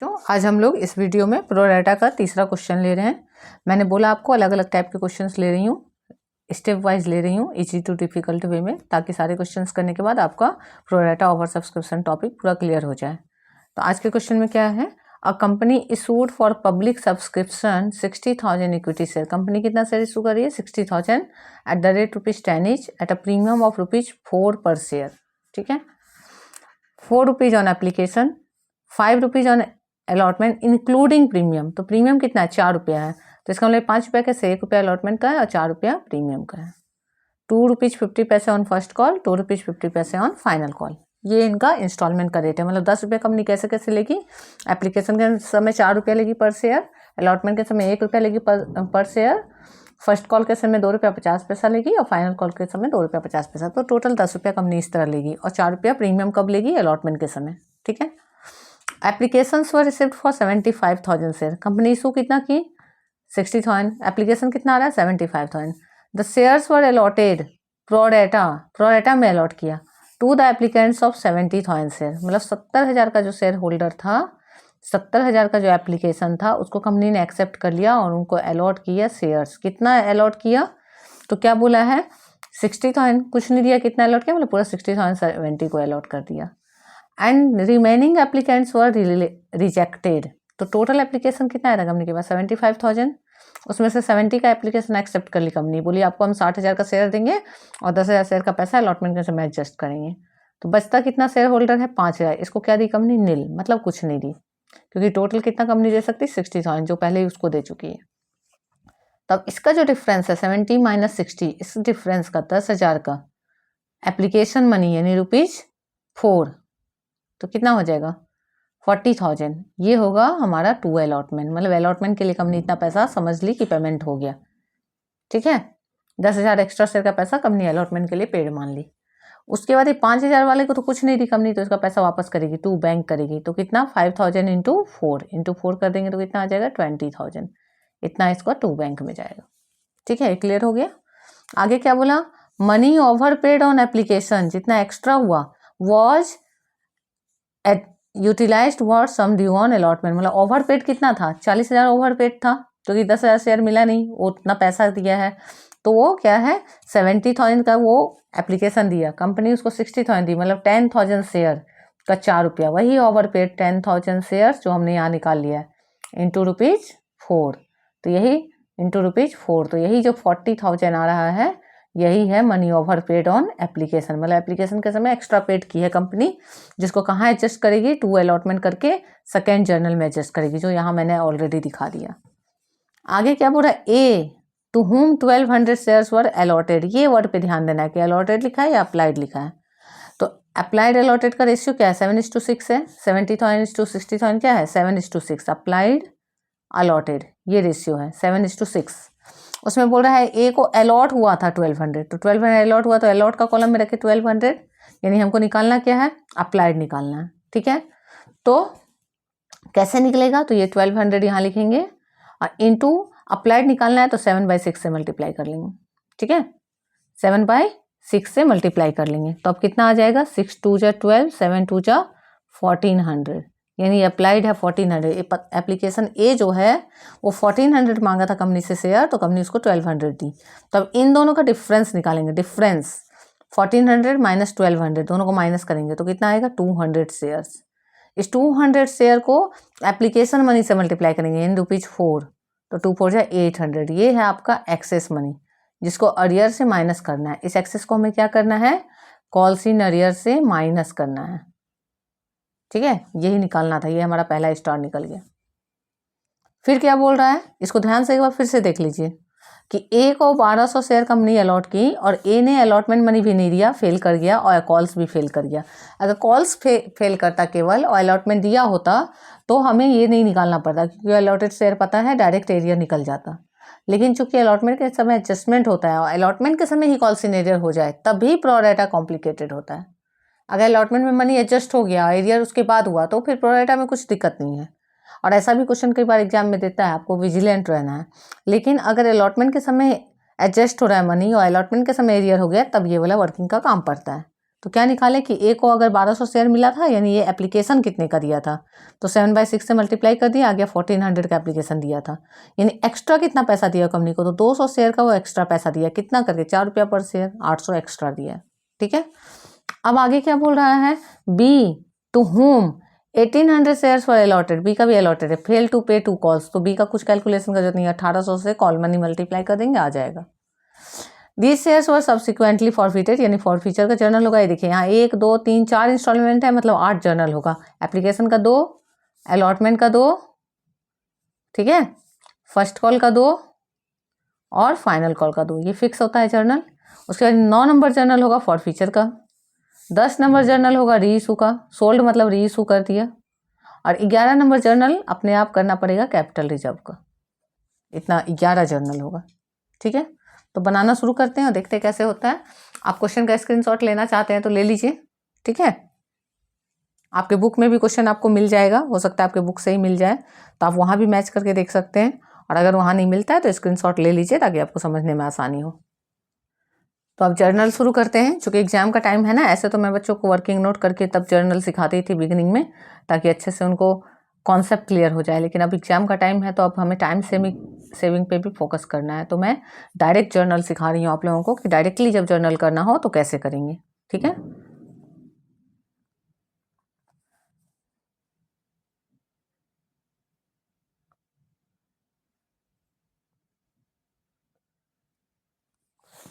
तो आज हम लोग इस वीडियो में प्रोरेटा का तीसरा क्वेश्चन ले रहे हैं। मैंने बोला आपको अलग अलग टाइप के क्वेश्चंस ले रही हूँ, स्टेप वाइज ले रही हूँ, इजी टू डिफिकल्ट वे में, ताकि सारे क्वेश्चंस करने के बाद आपका प्रोरेटा ओवर सब्सक्रिप्शन टॉपिक पूरा क्लियर हो जाए। तो आज के क्वेश्चन में क्या है, a company issued for public subscription 60,000 equity share. Company कितना शेयर इशू कर रही है, 60,000 at the rate ₹10 each at a premium of ₹4 पर शेयर। ठीक है, ₹4 on application, ₹5 on allotment including premium. तो प्रीमियम कितना है, ₹4 है। तो इसका मतलब ₹5 का से ₹1 अलॉटमेंट का है और ₹4 प्रीमियम का है। ₹2.50 on first call, ₹2.50 on final call. ये इनका इंस्टॉलमेंट का रेट है। मतलब ₹10 कंपनी कैसे कैसे लेगी, एप्लीकेशन के समय ₹4 लेगी पर शेयर, अलॉटमेंट के समय ₹1 लेगी पर शेयर, फर्स्ट कॉल के समय ₹2.50 लेगी और फाइनल कॉल के समय ₹2.50। तो टोटल ₹10 कंपनी इस तरह लेगी और ₹4 प्रीमियम कब लेगी, अलॉटमेंट के समय। ठीक है, applications were received for 75,000 share. Company issue कितना की, 60,000, एप्लीकेशन कितना आ रहा है 75,000। The shares were allotted pro rata में अलॉट किया to the applicants of 70,000 share. मतलब 70,000 का जो शेयर होल्डर था, 70,000 का जो एप्लीकेशन था, उसको कंपनी ने एक्सेप्ट कर लिया और उनको अलॉट किया शेयर्स। कितना अलॉट किया, तो क्या बोला है 60,000, कुछ नहीं दिया, कितना अलॉट किया, मतलब पूरा 60,000 70 को अलॉट कर दिया। And remaining applicants were rejected. तो टोटल एप्लीकेशन कितना आया था कंपनी के पास, 75,000। उसमें से 70 का एप्लीकेशन एक्सेप्ट कर ली कंपनी, बोली आपको हम 60,000 का शेयर देंगे और 10,000 शेयर का पैसा अलॉटमेंट के समय एडजस्ट करेंगे। तो बचता कितना शेयर होल्डर है, 5,000। इसको क्या दी कंपनी, नील, मतलब कुछ नहीं दी, क्योंकि टोटल कितना कंपनी दे सकती, 60,000, जो पहले ही उसको दे चुकी है। तब इसका जो डिफरेंस है 70 माइनस 60, इस डिफरेंस का 10,000 का एप्लीकेशन मनी यानी ₹4, तो कितना हो जाएगा 40,000। ये होगा हमारा 2 अलॉटमेंट। मतलब अलॉटमेंट के लिए कंपनी इतना पैसा समझ ली कि पेमेंट हो गया। ठीक है, 10,000 एक्स्ट्रा शेयर का पैसा कंपनी अलॉटमेंट के लिए पेड मान ली। उसके बाद ये 5,000 वाले को तो कुछ नहीं दी कंपनी, तो इसका पैसा वापस करेगी, 2 बैंक करेगी। तो कितना 5,000 इंटू 4 कर देंगे तो कितना आ जाएगा 20,000। इतना इसको 2 बैंक में जाएगा। ठीक है, क्लियर हो गया। आगे क्या बोला, money over paid on application, जितना एक्स्ट्रा हुआ was utilised for some due on allotment. मतलब ओवर पेड कितना था, 40,000 ओवर पेड था, क्योंकि 10,000 शेयर मिला नहीं, वो उतना पैसा दिया है। तो वो क्या है 70,000 का वो एप्लीकेशन दिया, कंपनी उसको 60,000 दी, मतलब 10,000 शेयर का ₹4। वही ओवर पेड 10,000 शेयर जो हमने यहाँ निकाल लिया है इंटू ₹4। तो यही इंटू ₹4, तो यही जो 40,000 आ रहा है, यही है money over paid on application. मतलब एप्लीकेशन के समय एक्स्ट्रा पेड की है कंपनी, जिसको कहाँ एडजस्ट करेगी, 2 अलॉटमेंट करके सेकेंड जर्नल में एडजस्ट करेगी, जो यहाँ मैंने ऑलरेडी दिखा दिया। आगे क्या बोल रहा है, ए to whom 1200 shares were allotted. ये वर्ड पे ध्यान देना है कि अलॉटेड लिखा है या अप्लाइड लिखा है। तो अप्लाइड अलॉटेड का रेशियो क्या है, 7:6 है। 70,000 to 60,000 क्या है, 7:6। अप्लाइड अलॉटेड ये रेशियो है 7:6। उसमें बोल रहा है ए को अलॉट हुआ था 1200, तो 1200 अलॉट हुआ, तो अलॉट का कॉलम में रखे 1200, यानी हमको निकालना क्या है, अप्लाइड निकालना है। ठीक है, तो कैसे निकलेगा, तो ये 1200 यहाँ लिखेंगे और इंटू अप्लाइड निकालना है तो 7/6 से मल्टीप्लाई कर लेंगे। ठीक है, 7/6 से मल्टीप्लाई कर लेंगे, तो अब कितना आ जाएगा, 6 2 जा 12, 7 2 जा 1400, यानी अप्लाइड है 1400। एप्लीकेशन ए जो है वो 1400 मांगा था कंपनी से शेयर, तो कंपनी उसको 1200 दी। तो अब इन दोनों का डिफरेंस निकालेंगे, डिफरेंस 1400 माइनस 1200, दोनों को माइनस करेंगे तो कितना आएगा 200 शेयर्स। इस 200 शेयर को एप्लीकेशन मनी से मल्टीप्लाई करेंगे इन ₹4, तो 2 4 जा 800। ये है आपका एक्सेस मनी, जिसको अरियर से माइनस करना है। इस एक्सेस को हमें क्या करना है, कॉल्स इन अरियर से माइनस करना है। ठीक है, यही निकालना था, ये हमारा पहला स्टार निकल गया। फिर क्या बोल रहा है, इसको ध्यान से एक बार फिर से देख लीजिए कि ए को 1200 शेयर कंपनी अलॉट की और ए ने अलॉटमेंट मनी भी नहीं दिया, फेल कर गया, और कॉल्स भी फेल कर गया। अगर कॉल्स फेल करता केवल और अलॉटमेंट दिया होता तो हमें ये नहीं निकालना पड़ता, क्योंकि अलॉटेड शेयर पता है डायरेक्ट एरियर निकल जाता। लेकिन चूंकि अलॉटमेंट के समय एडजस्टमेंट होता है और अलॉटमेंट के समय ही कॉल्स इन एरियर हो जाए, तभी प्रोरेटा कॉम्प्लिकेटेड होता है। अगर अलॉटमेंट में मनी एडजस्ट हो गया, एरियर उसके बाद हुआ, तो फिर प्रोरेटा में कुछ दिक्कत नहीं है। और ऐसा भी क्वेश्चन कई बार एग्जाम में देता है, आपको विजिलेंट रहना है। लेकिन अगर अलॉटमेंट के समय एडजस्ट हो रहा है मनी और अलॉटमेंट के समय एरियर हो गया, तब ये वाला वर्किंग का काम पड़ता है। तो क्या निकाले कि ए को अगर 1200 शेयर मिला था यानी ये एप्लीकेशन कितने का दिया था, तो 7/6 से मल्टीप्लाई कर दिया, आ गया 1400 का एप्लीकेशन दिया था। यानी एक्स्ट्रा कितना पैसा दिया कंपनी को, तो 200 शेयर का वो एक्स्ट्रा पैसा दिया, कितना करके 4 रुपया पर शेयर, 800 एक्स्ट्रा दिया। ठीक है, अब आगे क्या बोल रहा है, B to whom 1800 shares for allotted, B का भी अलॉटेड है, फेल टू पे 2 कॉल्स, तो बी का कुछ कैलकुलेशन का जरूरत नहीं है, 1800 से कॉल मनी मल्टीप्लाई कर देंगे, आ जाएगा। These shares were subsequently forfeited, यानी फॉरफीचर का जर्नल होगा। ये देखिए यहाँ 1 2 3 4 इंस्टॉलमेंट है, मतलब 8 जर्नल होगा। एप्लीकेशन का 2, अलॉटमेंट का 2, ठीक है, फर्स्ट कॉल का 2 और फाइनल कॉल का 2, ये फिक्स होता है जर्नल। उसके बाद 9 नंबर जर्नल होगा फॉरफीचर का, 10 नंबर जर्नल होगा री इशू का, सोल्ड मतलब री इशू कर दिया, और 11 नंबर जर्नल अपने आप करना पड़ेगा कैपिटल रिजर्व का, इतना 11 जर्नल होगा। ठीक है, तो बनाना शुरू करते हैं और देखते हैं कैसे होता है। आप क्वेश्चन का स्क्रीनशॉट लेना चाहते हैं तो ले लीजिए। ठीक है, आपके बुक में भी क्वेश्चन आपको मिल जाएगा, हो सकता है आपके बुक से ही मिल जाए, तो आप वहाँ भी मैच करके देख सकते हैं, और अगर वहाँ नहीं मिलता है तो स्क्रीनशॉट ले लीजिए ताकि आपको समझने में आसानी हो। तो अब जर्नल शुरू करते हैं, चूँकि एग्जाम का टाइम है ना। ऐसे तो मैं बच्चों को वर्किंग नोट करके तब जर्नल सिखाती थी बिगिनिंग में, ताकि अच्छे से उनको कॉन्सेप्ट क्लियर हो जाए, लेकिन अब एग्जाम का टाइम है तो अब हमें टाइम सेविंग पे भी फोकस करना है। तो मैं डायरेक्ट जर्नल सिखा रही हूँ आप लोगों को कि डायरेक्टली जब जर्नल करना हो तो कैसे करेंगे। ठीक है,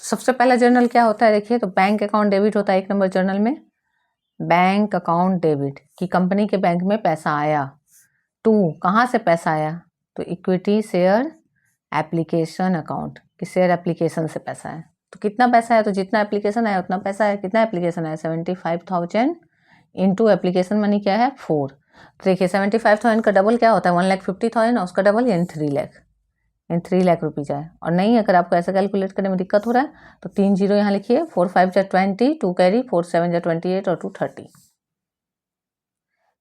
सबसे पहला जर्नल क्या होता है देखिए, तो बैंक अकाउंट डेबिट होता है 1 नंबर जर्नल में। बैंक अकाउंट डेबिट कि कंपनी के बैंक में पैसा आया। 2 कहाँ से पैसा आया, तो इक्विटी शेयर एप्लीकेशन अकाउंट कि शेयर एप्लीकेशन से पैसा है। तो कितना पैसा है, तो जितना एप्लीकेशन आया उतना पैसा है। कितना एप्लीकेशन आया, 75,000 इंटू एप्लीकेशन मनी क्या है 4। तो देखिए 75,000 का डबल क्या होता है 1,50,000, और उसका डबल यानी 3 लाख, यानी 3 लाख रुपीज़ आए। और नहीं अगर आपको ऐसा कैलकुलेट करने में दिक्कत हो रहा है तो 3 जीरो यहाँ लिखिए, 4 5 जा 20, 2 कैरी, 4 7 जा 28 और 2 30।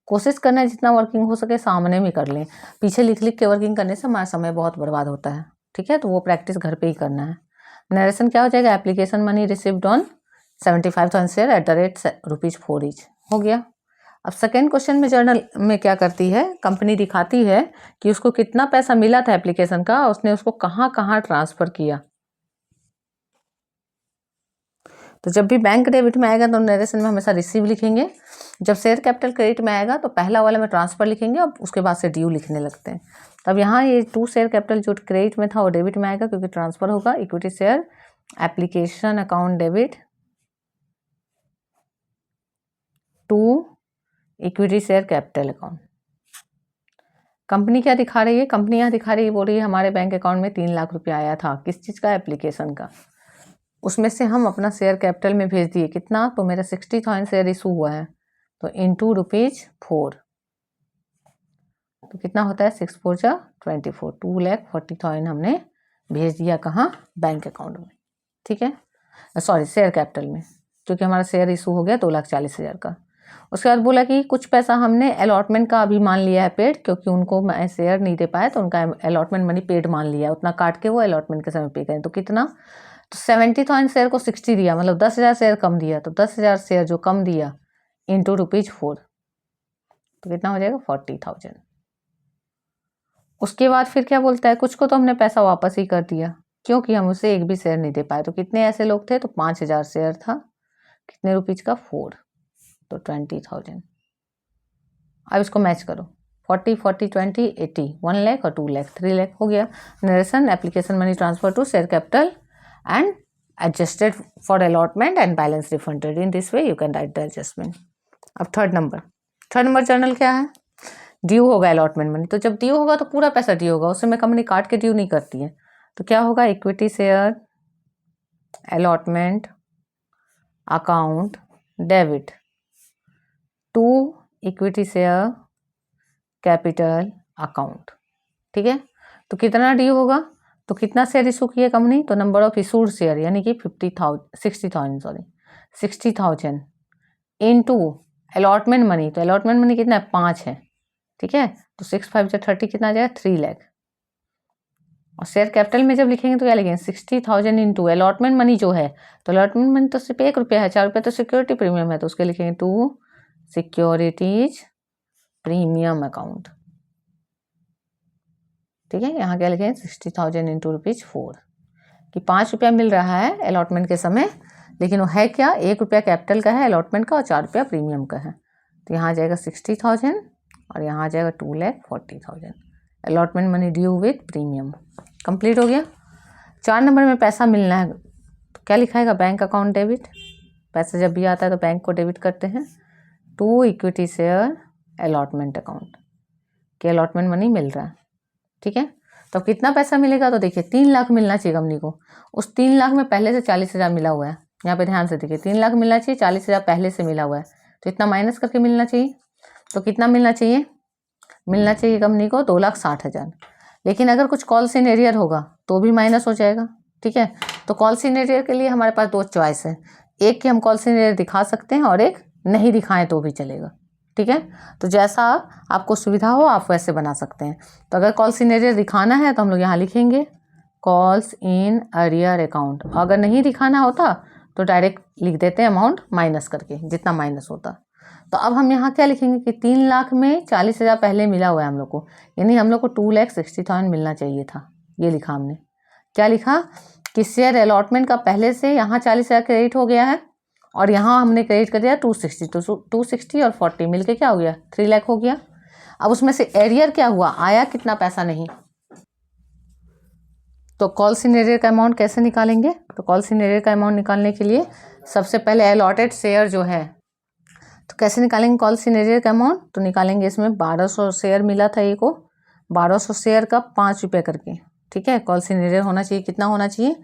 कोशिश करना है जितना वर्किंग हो सके सामने में कर लें, पीछे लिख लिख के वर्किंग करने से हमारा समय बहुत बर्बाद होता है। ठीक है, तो वो प्रैक्टिस घर पे ही करना है। नरेशन क्या हो जाएगा, application money received on 75,000 share at the rate ₹4 each, हो गया। अब सेकेंड क्वेश्चन में जर्नल में क्या करती है, कंपनी दिखाती है कि उसको कितना पैसा मिला था एप्लीकेशन का, उसने उसको कहाँ कहाँ ट्रांसफ़र किया। तो जब भी बैंक डेबिट में आएगा तो नरेशन में हमेशा रिसीव लिखेंगे, जब शेयर कैपिटल क्रेडिट में आएगा तो पहला वाले में ट्रांसफ़र लिखेंगे और उसके बाद से ड्यू लिखने लगते हैं। तब यहाँ ये 2 शेयर कैपिटल जो क्रेडिट में था वो डेबिट में आएगा क्योंकि ट्रांसफ़र होगा। Equity share application account debit to equity share capital account. Company क्या दिखा रही है, कंपनी यहाँ दिखा रही है, बोल रही है हमारे बैंक अकाउंट में 3 लाख रुपया आया था, किस चीज़ का, एप्लीकेशन का। उसमें से हम अपना शेयर कैपिटल में भेज दिए, कितना, तो मेरा 60,000 शेयर इशू हुआ है, तो इंटू ₹4, तो कितना होता है 6 4 जा 24, 2,40,000 हमने भेज दिया कहाँ, बैंक अकाउंट में। ठीक है, सॉरी शेयर कैपिटल में, क्योंकि हमारा शेयर इशू हो गया 2,40,000 का। उसके बाद बोला कि कुछ पैसा हमने अलॉटमेंट का अभी मान लिया है पेड, क्योंकि उनको मैं शेयर नहीं दे पाया तो उनका अलॉटमेंट मनी पेड मान लिया, उतना काट के वो अलॉटमेंट के समय पे करें। तो कितना, तो 70,000 शेयर को 60 दिया, मतलब 10,000 शेयर कम दिया, तो 10,000 शेयर जो कम दिया इंटू ₹4, तो कितना हो जाएगा 40,000। उसके बाद फिर क्या बोलता है, कुछ को तो हमने पैसा वापस ही कर दिया क्योंकि हम उसे एक भी शेयर नहीं दे पाए। तो कितने ऐसे लोग थे, तो 5,000 शेयर था, कितने रुपीज का 4, तो 20,000। अब इसको मैच करो, 40 40 20 80, 1 लाख और 2 लाख, 3 लाख हो गया। Narration application money transfer to share capital and adjusted for allotment and balance refunded. In this way you can write the adjustment. अब थर्ड नंबर जर्नल क्या है, ड्यू होगा अलॉटमेंट मनी। तो जब ड्यू होगा तो पूरा पैसा ड्यू होगा, उससे मैं कंपनी काट के ड्यू नहीं करती है। तो क्या होगा, equity share allotment account debit to equity share capital account. ठीक है, तो कितना ड्यू होगा, तो कितना शेयर इशू किया कंपनी, तो नंबर ऑफ इशूड शेयर यानी कि 60,000 इनटू अलॉटमेंट मनी। तो अलॉटमेंट मनी कितना है, 5 है। ठीक है, तो 6 5 जा 30 कितना आ जाएगा 3 लाख। और शेयर कैपिटल में जब लिखेंगे तो क्या लिखेंगे 60,000 इंटू अलॉटमेंट मनी जो है, तो अलॉटमेंट मनी तो सिर्फ 1 रुपया है, 4 रुपया तो सिक्योरिटी प्रीमियम है, तो उसके लिखेंगे टू सिक्योरिटीज प्रीमियम अकाउंट। ठीक है, यहाँ क्या लिखेंगे 60,000 इंटू ₹4 कि 5 रुपया मिल रहा है अलॉटमेंट के समय, लेकिन वो है क्या 1 रुपया कैपिटल का है अलॉटमेंट का और 4 रुपया प्रीमियम का है। तो यहाँ आ जाएगा 60,000 और यहाँ आ जाएगा 2,40,000 allotment money due with premium. Complete हो गया। 4 नंबर में पैसा मिलना है तो क्या लिखाएगा बैंक अकाउंट डेबिट, पैसा जब भी आता है तो बैंक को डेबिट करते हैं, to equity share allotment account कि अलॉटमेंट मनी मिल रहा है। ठीक है, तो कितना पैसा मिलेगा, तो देखिए 3 लाख मिलना चाहिए कंपनी को, उस 3 लाख में पहले से 40,000 मिला हुआ है, यहाँ पे ध्यान से देखिए 3 लाख मिलना चाहिए, 40,000 पहले से मिला हुआ है, तो इतना माइनस करके मिलना चाहिए। तो कितना मिलना चाहिए, मिलना चाहिए कंपनी को 2,60,000। लेकिन अगर कुछ कॉल इन एरियर होगा तो भी माइनस हो जाएगा। ठीक है, तो कॉल इन एरियर के लिए हमारे पास 2 चॉइस है, एक कि हम कॉल इन एरियर दिखा सकते हैं और एक नहीं दिखाएं तो भी चलेगा। ठीक है, तो जैसा आपको सुविधा हो आप वैसे बना सकते हैं। तो अगर कॉल्स इन एरियर दिखाना है तो हम लोग यहाँ लिखेंगे कॉल्स इन एरियर अकाउंट, अगर नहीं दिखाना होता तो डायरेक्ट लिख देते हैं अमाउंट माइनस करके जितना माइनस होता। तो अब हम यहाँ क्या लिखेंगे कि 3 लाख में 40,000 पहले मिला हुआ है हम लोग को, यानी हम लोग को 2,60,000 मिलना चाहिए था। ये लिखा हमने, क्या लिखा कि शेयर अलॉटमेंट का पहले से यहाँ 40,000 क्रेडिट हो गया है और यहाँ हमने क्रेडिट कर दिया 260, तो 260 और 40 मिलके क्या हो गया 3 लाख हो गया। अब उसमें से एरियर क्या हुआ, आया कितना पैसा नहीं, तो कॉल्स इन एरियर का अमाउंट कैसे निकालेंगे, तो कॉल्स इन एरियर का अमाउंट निकालने के लिए सबसे पहले अलॉटेड शेयर जो है, तो कैसे निकालेंगे कॉल्स इन एरियर का अमाउंट, तो निकालेंगे इसमें 1200 शेयर मिला था ये को, 1200 शेयर का 5 रुपये करके। ठीक है, कॉल्स इन एरियर होना चाहिए, कितना होना चाहिए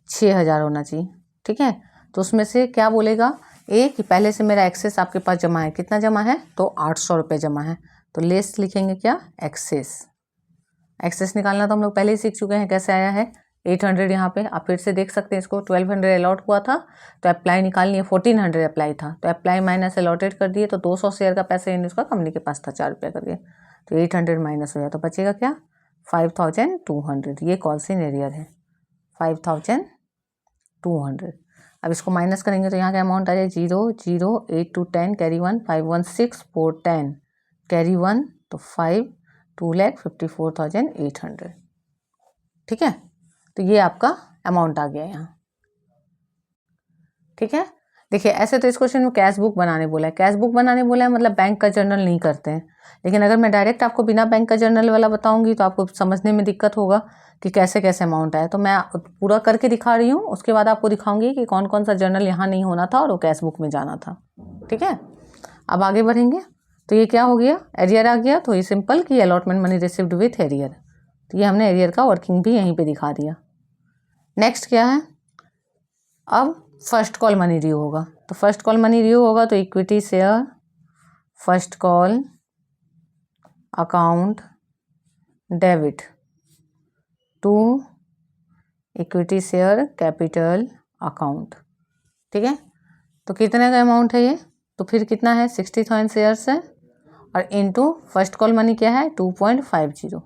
6,000 होना चाहिए। ठीक है, तो उसमें से क्या बोलेगा ए कि पहले से मेरा एक्सेस आपके पास जमा है, कितना जमा है, तो 800 रुपये जमा है, तो लेस लिखेंगे क्या एक्सेस। एक्सेस निकालना तो हम लोग पहले ही सीख चुके हैं कैसे आया है, 800 यहाँ पे आप फिर से देख सकते हैं इसको, 1200 अलॉट हुआ था तो अप्लाई निकालनी है, 1400 अप्लाई था तो अप्लाई माइनस अलॉटेड कर दिए, तो 200 शेयर का पैसा इन उसका कंपनी के पास था 4 रुपये करके, तो 800 माइनस हो गया, तो बचेगा क्या 5,200। ये कॉल्स इन एरियर है 5,200। अब इसको माइनस करेंगे तो यहाँ का अमाउंट आ जाए 0 0 8 to 10 कैरी 1 5 1 6 4 10 कैरी 1 तो 5 2,54,800। ठीक है, तो ये आपका अमाउंट आ गया यहाँ। ठीक है, देखिए ऐसे तो इस क्वेश्चन में कैश बुक बनाने बोला है, कैश बुक बनाने बोला है मतलब बैंक का जर्नल नहीं करते हैं, लेकिन अगर मैं डायरेक्ट आपको बिना बैंक का जर्नल वाला बताऊंगी तो आपको समझने में दिक्कत होगा कि कैसे कैसे अमाउंट आया, तो मैं पूरा करके दिखा रही हूँ, उसके बाद आपको दिखाऊंगी कि कौन कौन सा जर्नल यहाँ नहीं होना था और वो कैश बुक में जाना था। ठीक है, अब आगे बढ़ेंगे, तो ये क्या हो गया एरियर आ गया, तो ये सिंपल कि allotment money received with arrear, तो ये हमने एरियर का वर्किंग भी यहीं पे दिखा दिया। नेक्स्ट क्या है, अब फर्स्ट कॉल मनी ड्यू होगा, तो फर्स्ट कॉल मनी ड्यू होगा तो equity share first call account debit to equity share capital account. ठीक है, तो कितने का अमाउंट है ये, तो फिर कितना है 60,000 शेयर्स है और इनटू फर्स्ट कॉल मनी क्या है 2.50,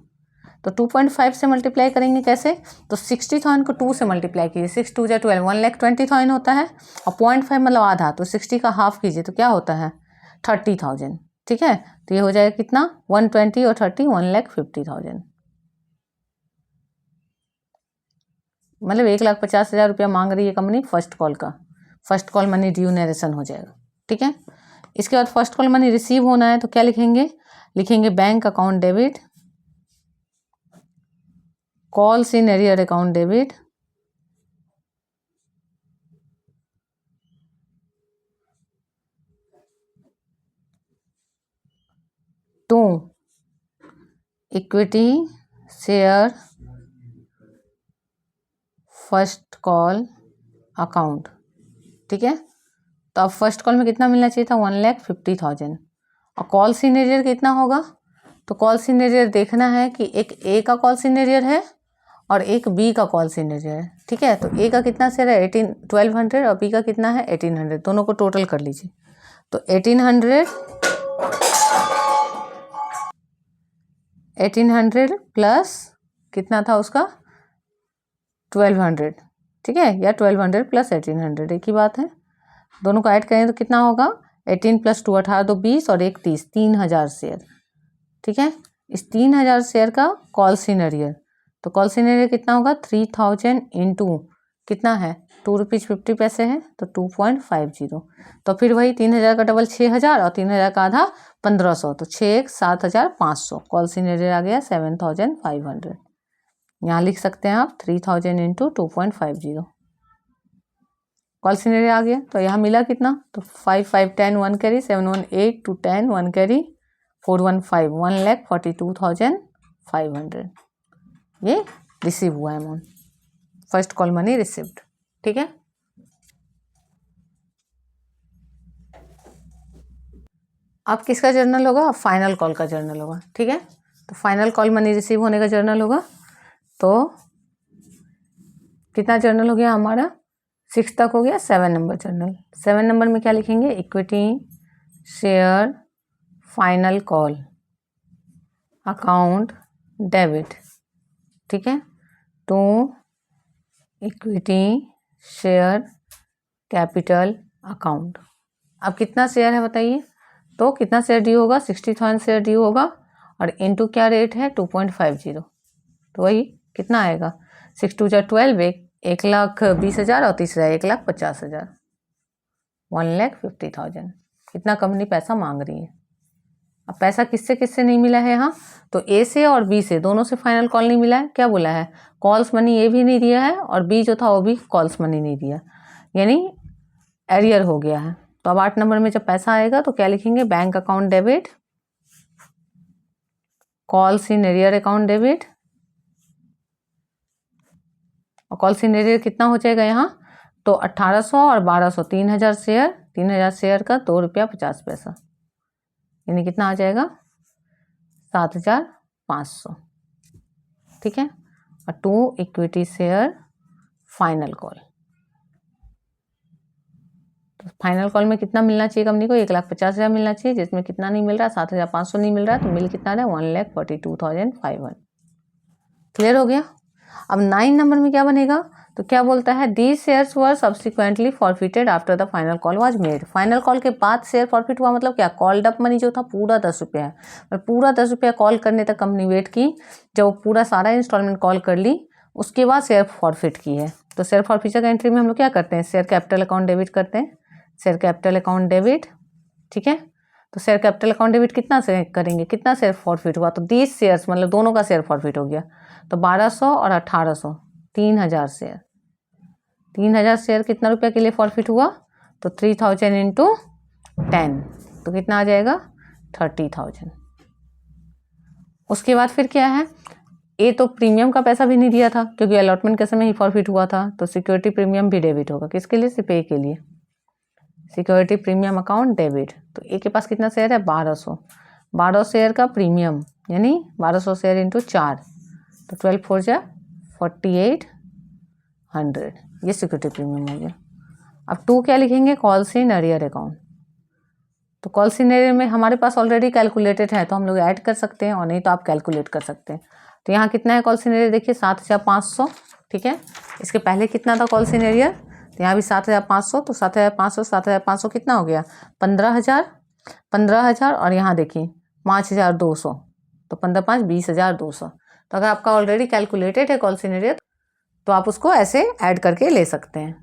तो 2.5 से मल्टीप्लाई करेंगे कैसे, तो 60,000 को 2 से मल्टीप्लाई कीजिए, 6 2 12 1,20,000 होता है और 0.5 मतलब आधा, तो 60 का हाफ कीजिए तो क्या होता है 30,000। ठीक है, तो ये हो जाएगा कितना 120 और 30 1,50,000, मतलब 1,50,000 रुपया मांग रही है कंपनी फर्स्ट कॉल का, first call money due narration हो जाएगा। ठीक है, इसके बाद फर्स्ट कॉल मनी रिसीव होना है तो क्या लिखेंगे, लिखेंगे bank account debit calls in arrear account debit to equity share first call account. ठीक है, तो अब फर्स्ट कॉल में कितना मिलना चाहिए था 1,50,000 और कॉल इन एरियर कितना होगा, तो कॉल इन एरियर देखना है कि एक ए का कॉल इन एरियर है और एक बी का कॉल इन एरियर है। ठीक है, तो ए का कितना शेयर है 1,200 और बी का कितना है 1,800, दोनों को टोटल कर लीजिए, तो 1,800 प्लस कितना था उसका 1200, ठीक है, या 1200 प्लस 1800 एक ही बात है। दोनों को ऐड करें तो कितना होगा, 18 + 2 18 तो 20 और 1 30, 3000 शेयर, ठीक है। इस 3000 शेयर का कॉल सिनेरियर, तो कॉल सिनेरियर कितना होगा, 3000 इंटू कितना है, ₹2.50 है, तो 2.50। तो फिर वही 3000 का डबल 6000 और 3000 का आधा 1500, तो 6 7500। कॉल सिनेरियर आ गया 7500। यहाँ लिख सकते हैं आप 3000 इंटू 2.50। कॉल सिनेरियर आ गया, तो यहाँ मिला कितना, तो 5 5 10 1 कैरी, 7 1 8 2 10 1 कैरी, 4 1 5 1,42,500 ये रिसीव हुआ amount, first call money received, ठीक है। अब किसका जर्नल होगा, फाइनल कॉल का जर्नल होगा, ठीक है। तो फाइनल कॉल मनी रिसीव होने का जर्नल होगा, तो कितना जर्नल हो गया हमारा, 6 तक हो गया। 7 नंबर जर्नल, 7 नंबर में क्या लिखेंगे, equity share final call account debit, ठीक है, to equity share capital account. अब कितना शेयर है बताइए, तो कितना शेयर ड्यू होगा, 60,000 शेयर ड्यू होगा, और इनटू क्या रेट है 2.50, तो वही कितना आएगा, 6 2 12, 1,20,000 और तीसरा 1,50,000, 1,50,000। कितना कंपनी पैसा मांग रही है। अब पैसा किससे किससे नहीं मिला है यहाँ, तो ए से और बी से, दोनों से फाइनल कॉल नहीं मिला है। क्या बोला है, कॉल्स मनी ए भी नहीं दिया है और बी जो था वो भी कॉल्स मनी नहीं दिया, यानी एरियर हो गया है। तो अब 8 नंबर में जब पैसा आएगा तो क्या लिखेंगे, bank account debit, calls in arrear account debit, और कॉल्स इन एरियर कितना हो जाएगा यहाँ, तो 1800 और 1200, 3000 शेयर, 3000 शेयर का ₹2.50, यानी कितना आ जाएगा 7500, ठीक है। और 2 इक्विटी शेयर फाइनल कॉल, तो फाइनल कॉल में कितना मिलना चाहिए कंपनी को, 1,50,000 मिलना चाहिए, जिसमें कितना नहीं मिल रहा, 7500 नहीं मिल रहा, तो मिल कितना रहा, 1,42,500। क्लियर हो गया। अब 9 नंबर में क्या बनेगा, तो क्या बोलता है, दी shares were subsequently forfeited after the final call was made. Final call के बाद शेयर फॉरफिट हुआ, मतलब क्या, कॉल्ड अप मनी जो था पूरा 10 रुपया है, पर पूरा 10 रुपया कॉल करने तक कंपनी वेट की, जब वो पूरा सारा इंस्टॉलमेंट कॉल कर ली उसके बाद शेयर फॉरफिट की है। तो शेयर फॉरफिचर का एंट्री में हम लोग क्या करते हैं, शेयर कैपिटल अकाउंट डेबिट करते हैं, शेयर कैपिटल अकाउंट डेबिट, ठीक है। तो शेयर कैपिटल अकाउंट डेबिट कितना से करेंगे, कितना शेयर फॉरफिट हुआ, तो 20 शेयर्स, मतलब दोनों का शेयर फॉरफिट हो गया, तो 1200 और 1800, 3000 शेयर, 3000 शेयर कितना रुपया के लिए फॉरफिट हुआ, तो 3000 इंटू 10, तो कितना आ जाएगा 30,000। उसके बाद फिर क्या है, ये तो प्रीमियम का पैसा भी नहीं दिया था क्योंकि अलॉटमेंट के समय ही फॉरफिट हुआ था, तो सिक्योरिटी प्रीमियम भी डेबिट होगा, किसके लिए, सिर्फ ए के लिए, सिक्योरिटी प्रीमियम अकाउंट डेबिट। तो ए के पास कितना शेयर है, 1200, 12 शेयर का प्रीमियम, यानी 1200 शेयर इंटू 4, तो 12 4 जा 4800, ये सिक्योरिटी प्रीमियम हो गया। अब 2 क्या लिखेंगे, कॉल्स इन एरियर अकाउंट। तो कॉल्स इन एरियर में हमारे पास ऑलरेडी कैलकुलेटेड है, तो हम लोग ऐड कर सकते हैं, और नहीं तो आप कैलकुलेट कर सकते हैं। तो यहाँ कितना है कॉल्स इन एरियर, देखिए 7500, ठीक है। इसके पहले कितना था कॉल्स इन एरियर, तो यहाँ भी 7500, तो 7500 7500 कितना हो गया, 15,000, 15,000, और यहाँ देखिए 5,200, तो 15 5 20,200। तो अगर आपका ऑलरेडी कैलकुलेटेड है कॉल्स इन एरियर, तो आप उसको ऐसे ऐड करके ले सकते हैं।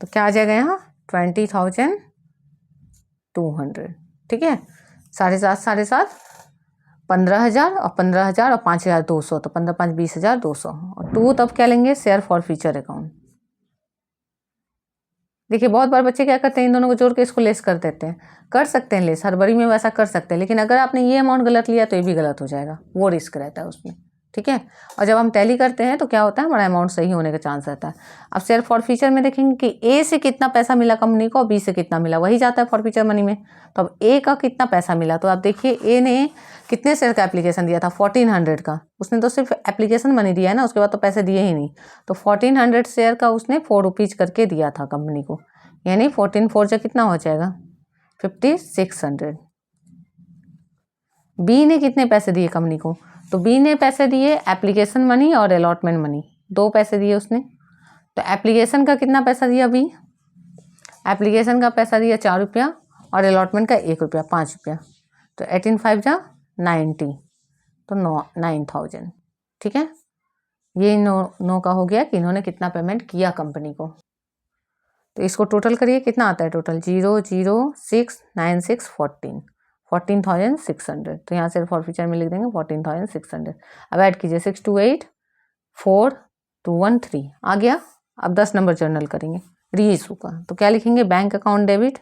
तो क्या आ जाएगा यहाँ 20,200, ठीक है। 7,500 7,500, 15,000 और 15,000 और 5,200, तो 15 5 20,200, और 2 तब क्या लेंगे, शेयर फॉर फ्यूचर अकाउंट। देखिए बहुत बार बच्चे क्या करते हैं, इन दोनों को जोड़ के इसको लेस कर देते हैं, कर सकते हैं लेस, हड़बड़ी में वैसा कर सकते हैं, लेकिन अगर आपने ये अमाउंट गलत लिया तो ये भी गलत हो जाएगा, वो रिस्क रहता है उसमें, ठीक है। और जब हम टैली करते हैं तो क्या होता है, हमारा अमाउंट सही होने का चांस रहता है। अब शेयर फॉर फ्यूचर में देखेंगे कि ए से कितना पैसा मिला कंपनी को और बी से कितना मिला, वही जाता है फॉर फ्यूचर मनी में। तो अब ए का कितना पैसा मिला, तो आप देखिए ए ने कितने शेयर का एप्लीकेशन दिया था, 1400 का, उसने तो सिर्फ एप्लीकेशन मनी दिया है ना, उसके बाद तो पैसे दिए ही नहीं। तो 1400 शेयर का उसने 4 रुपीज़ करके दिया था कंपनी को, यानी 14 4 से कितना हो जाएगा 5600। बी ने कितने पैसे दिए कंपनी को, तो बी ने पैसे दिए एप्लीकेशन मनी और अलॉटमेंट मनी, 2 पैसे दिए उसने। तो एप्लीकेशन का कितना पैसा दिया बी, एप्लीकेशन का पैसा दिया 4 रुपया और अलॉटमेंट का 1 रुपया, 5 रुपया। तो 18 5 जा 90, तो 9,000। ठीक है, ये नो का हो गया कि इन्होंने कितना पेमेंट किया कंपनी को। तो इसको टोटल करिए, कितना आता है टोटल, 00696 14,600। तो यहाँ से फॉरफीचर में लिख देंगे 14,600। अब ऐड कीजिए 628 4213 आ गया। अब 10 नंबर जर्नल करेंगे री इशू का, तो क्या लिखेंगे, बैंक अकाउंट डेबिट।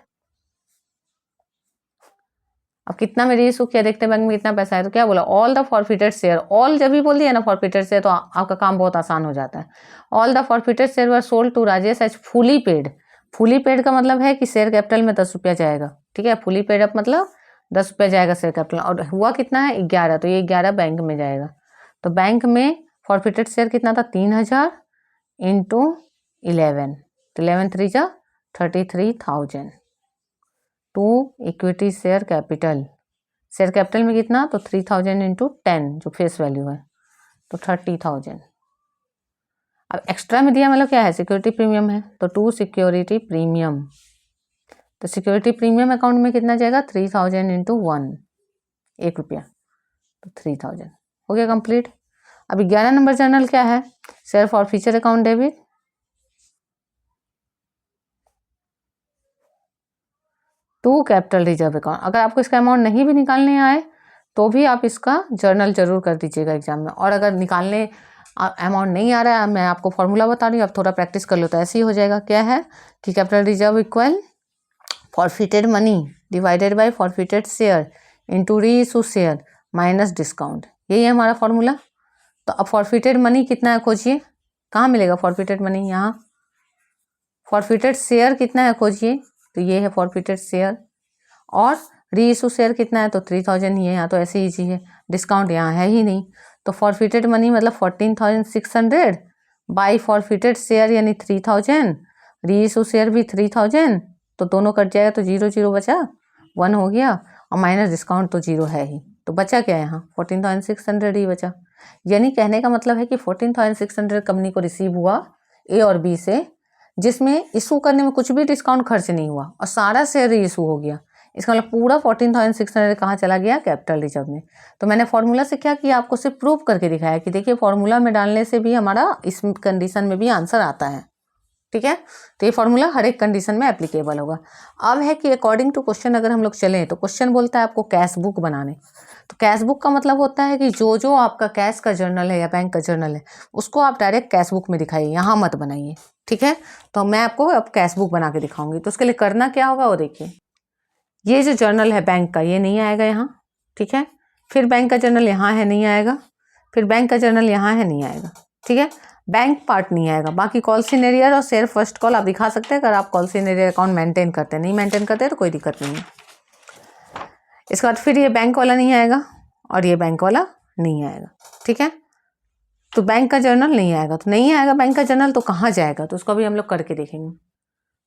अब कितना में री इशू किया, देखते हैं बैंक में कितना पैसा है। तो क्या बोला, all the forfeited share, all जब भी बोल दिया ना फॉरफिटेड शेयर तो आपका काम बहुत आसान हो जाता है। All the forfeited share were sold to Rajesh as fully paid. Fully paid का मतलब है कि शेयर कैपिटल में 10 रुपया जाएगा। ठीक है, फुली पेड अप मतलब 10 रुपया जाएगा शेयर कैपिटल, और हुआ कितना है 11, तो ये 11 बैंक में जाएगा। तो बैंक में फॉरफिटेड शेयर कितना था, 3000 इंटू 11, तो 11 3 जा 33,000 to equity share capital. Share capital में कितना, तो 3000 इंटू 10 जो फेस वैल्यू है, तो 30,000। अब एक्स्ट्रा में दिया मतलब क्या है, सिक्योरिटी प्रीमियम है, तो 2 सिक्योरिटी प्रीमियम। तो सिक्योरिटी प्रीमियम अकाउंट में कितना जाएगा, 3000 इंटू 1, 1 रुपया, तो 3000 हो गया कंप्लीट। अभी 11 नंबर जर्नल क्या है, share forfeiture account debit. To capital reserve account. अगर आपको इसका अमाउंट नहीं भी निकालने आए तो भी आप इसका जर्नल जरूर कर दीजिएगा एग्जाम में। और अगर निकालने अमाउंट नहीं आ रहा है, मैं आपको फॉर्मूला बता रही हूँ, आप थोड़ा प्रैक्टिस कर लो तो ऐसे ही हो जाएगा। क्या है कि capital reserve equal forfeited money divided by forfeited share into री इशू शेयर माइनस डिस्काउंट, यही है हमारा फॉर्मूला। तो अब फॉरफिटेड मनी कितना है खोजिए, कहाँ मिलेगा फॉरफिटेड मनी, यहाँ। फॉरफिटेड शेयर कितना है खोजिए, तो ये है फॉरफिटेड शेयर। और री इशू शेयर कितना है, तो 3000 ही है, यहाँ तो ऐसे ही चीज़ है, डिस्काउंट यहाँ है ही नहीं। तो फॉरफिटेड मनी मतलब 14,600 बाई फॉरफिटेड शेयर यानी 3000, री इशू शेयर भी 3000, तो दोनों कट जाएगा तो 0 0 बचा, 1 हो गया, और माइनस डिस्काउंट तो 0 है ही, तो बचा क्या यहाँ 14,600 ही बचा। यानी कहने का मतलब है कि 14,600 कंपनी को रिसीव हुआ ए और बी से, जिसमें इशू करने में कुछ भी डिस्काउंट खर्च नहीं हुआ और सारा शेयर इशू हो गया। इसका मतलब पूरा 14,600 कहाँ चला गया, कैपिटल रिजर्व में। तो मैंने फॉर्मूला से क्या किया, आपको सिर्फ प्रूव करके दिखाया कि देखिए फॉर्मूला में डालने से भी हमारा इस कंडीशन में भी आंसर आता है। ठीक है, तो ये फॉर्मूला हर एक कंडीशन में एप्लीकेबल होगा। अब है कि अकॉर्डिंग टू क्वेश्चन अगर हम लोग चलें तो क्वेश्चन बोलता है आपको कैश बुक बनाने। तो कैश बुक का मतलब होता है कि जो जो आपका कैश का जर्नल है या बैंक का जर्नल है उसको आप डायरेक्ट कैश बुक में दिखाइए, यहाँ मत बनाइए। ठीक है, तो मैं आपको अब कैश बुक बना के दिखाऊंगी। तो उसके लिए करना क्या होगा वो देखिए, ये जो जर्नल है बैंक का ये नहीं आएगा यहाँ। ठीक है, फिर बैंक का जर्नल यहाँ है, नहीं आएगा, फिर बैंक का जर्नल यहाँ है, नहीं आएगा। ठीक है, बैंक पार्ट नहीं आएगा, बाकी कॉल सीनियर और शेयर फर्स्ट कॉल आप दिखा सकते हैं अगर आप कॉल सीनियर अकाउंट मेंटेन करते हैं। नहीं मेंटेन करते तो कोई दिक्कत नहीं है। इसके बाद फिर ये बैंक वाला नहीं आएगा और ये बैंक वाला नहीं आएगा। ठीक है, तो बैंक का जर्नल नहीं आएगा, तो नहीं आएगा बैंक का जर्नल, तो कहाँ जाएगा, तो उसको भी हम लोग करके देखेंगे।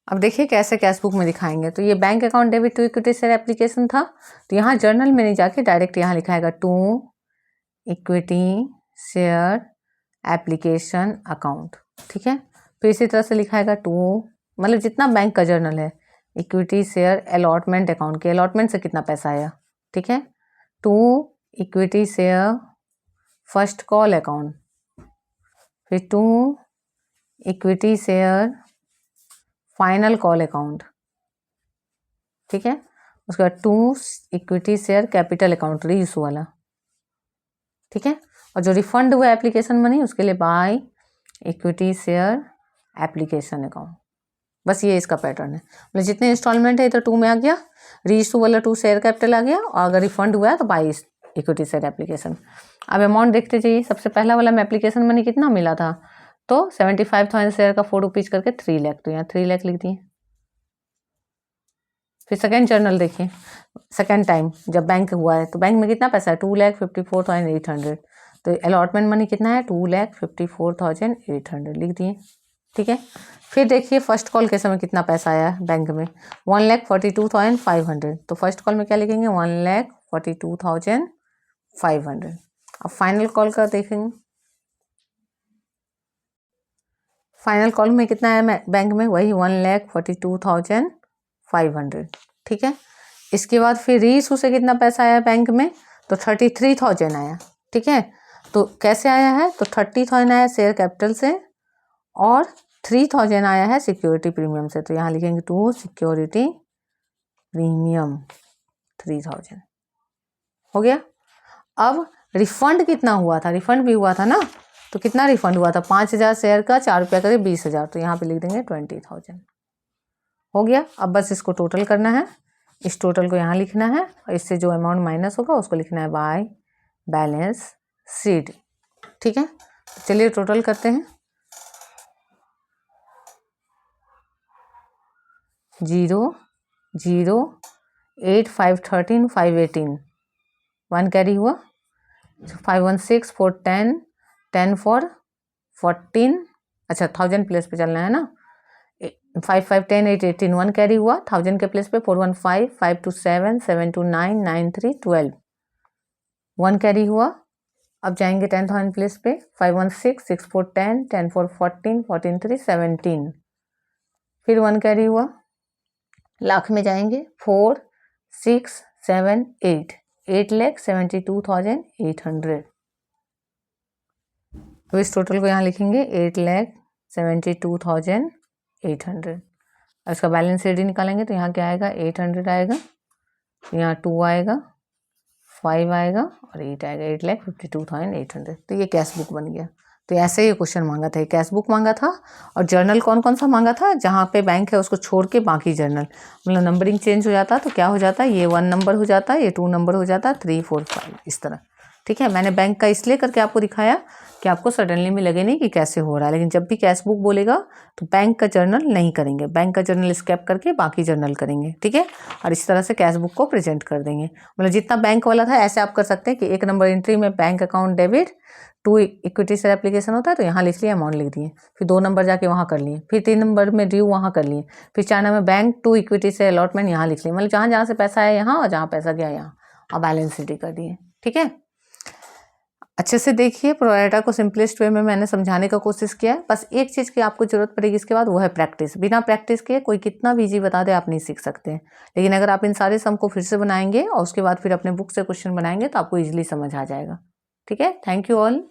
अब देखिए कैसे कैश बुक में दिखाएंगे। तो ये bank account debit to equity share application था, तो यहाँ जर्नल में नहीं जाके डायरेक्ट यहाँ लिखाएगा to equity share application account. ठीक है, फिर इसी तरह से लिखाएगा टू, मतलब जितना बैंक का जर्नल है, इक्विटी शेयर अलॉटमेंट अकाउंट के अलॉटमेंट से कितना पैसा आया। ठीक है, to equity share first call account, फिर to equity share final call account. ठीक है, उसके बाद to equity share capital account re issue वाला। ठीक है, और जो रिफंड हुआ एप्लीकेशन मनी उसके लिए by equity share application account. बस ये इसका पैटर्न है, मतलब जितने इंस्टॉलमेंट है इधर टू में आ गया, री इशू वाला टू शेयर कैपिटल आ गया, और अगर रिफंड हुआ है तो बाय इक्विटी शेयर एप्लीकेशन। अब अमाउंट देखते जाइए, सबसे पहला वाला में एप्लीकेशन मनी कितना मिला था, तो 75,000 शेयर का 4 रुपीज करके 3 लाख, तो यहाँ 3 लाख लिख दिए। फिर सेकेंड जर्नल देखिए, सेकेंड टाइम जब बैंक हुआ है तो बैंक में कितना पैसा है, 2,54,800, तो अलॉटमेंट मनी कितना है, 2,54,800 लिख दिए। ठीक है, फिर देखिए फर्स्ट कॉल के समय कितना पैसा आया बैंक में, 1,42,500, तो फर्स्ट कॉल में क्या लिखेंगे, 1,42,500। अब फाइनल कॉल का देखेंगे। फाइनल कॉल में कितना है बैंक में, वही 1,42,500, ठीक है। इसके बाद फिर री इशू से कितना पैसा आया बैंक में, तो 33,000 आया, ठीक है। तो कैसे आया है, तो 30,000 आया शेयर कैपिटल से और 3,000 आया है सिक्योरिटी प्रीमियम से। तो यहाँ लिखेंगे टू सिक्योरिटी प्रीमियम 3,000 हो गया। अब रिफंड कितना हुआ था, रिफंड भी हुआ था ना, तो कितना रिफंड हुआ था, 5,000 शेयर का 4 रुपया करके 20,000, तो यहाँ पे लिख देंगे 20,000 हो गया। अब बस इसको टोटल करना है, इस टोटल को यहाँ लिखना है और इससे जो अमाउंट माइनस होगा उसको लिखना है बाय बैलेंस शीट, ठीक है। चलिए टोटल करते हैं। 0 0 8 5 13 5 18 1 कैरी हुआ, 5 1 6 4 10 10 4 14, अच्छा 1000 प्लेस पे चलना है ना, 5 5 10 8 18 1 कैरी हुआ 1000 के प्लेस पे, 4 1 5 5 2 7 7 2 9 9 3 12 1 कैरी हुआ। अब जाएंगे 10,000 प्लेस पे, 5 1 6 6 4 10 10 4 14 14 3 17, फिर 1 कैरी हुआ। लाख में जाएंगे 4 6 7 8 8,72,800। तो इस टोटल को यहाँ लिखेंगे 8,72,800। और इसका बैलेंस शीट निकालेंगे तो यहाँ क्या आएगा, 800 आएगा, यहाँ 2 आएगा, 5 आएगा और 8 आएगा, 8,52,800। तो ये कैश बुक बन गया। तो ऐसे ये क्वेश्चन मांगा था, ये कैश बुक मांगा था। और जर्नल कौन कौन सा मांगा था, जहाँ पे बैंक है उसको छोड़ के बाकी जर्नल, मतलब नंबरिंग चेंज हो जाता तो क्या हो जाता, ये 1 नंबर हो जाता, ये 2 नंबर हो जाता, 3 4 5 इस तरह, ठीक है। मैंने बैंक का इसलिए करके आपको दिखाया कि आपको सडनली में लगे नहीं कि कैसे हो रहा है, लेकिन जब भी कैश बुक बोलेगा तो बैंक का जर्नल नहीं करेंगे, बैंक का जर्नल स्किप करके बाकी जर्नल करेंगे, ठीक है। और इस तरह से कैश बुक को प्रेजेंट कर देंगे, मतलब जितना बैंक वाला था ऐसे आप कर सकते हैं कि 1 नंबर एंट्री में bank account debit, 2 equity share application होता है तो यहाँ लिख लिया, अमाउंट लिख दिए, फिर 2 नंबर जाके वहाँ कर लिए, फिर 3 नंबर में ड्यू वहाँ कर लिए, फिर 4 नंबर बैंक 2 इक्विटी से अलॉटमेंट यहाँ लिख लिए, मतलब जहाँ जहाँ से पैसा आया यहाँ और जहाँ पैसा गया यहाँ, और बैलेंस शीट कर दिए, ठीक है। अच्छे से देखिए, प्रोराटा को सिंपलेस्ट वे में मैंने समझाने का कोशिश किया है। बस एक चीज़ की आपको जरूरत पड़ेगी इसके बाद, वो है प्रैक्टिस। बिना प्रैक्टिस के कोई कितना भी इजी बता दे आप नहीं सीख सकते हैं, लेकिन अगर आप इन सारे सम को फिर से बनाएंगे और उसके बाद फिर अपने बुक से क्वेश्चन बनाएंगे तो आपको इजीली समझ आ जाएगा, ठीक है। Thank you all.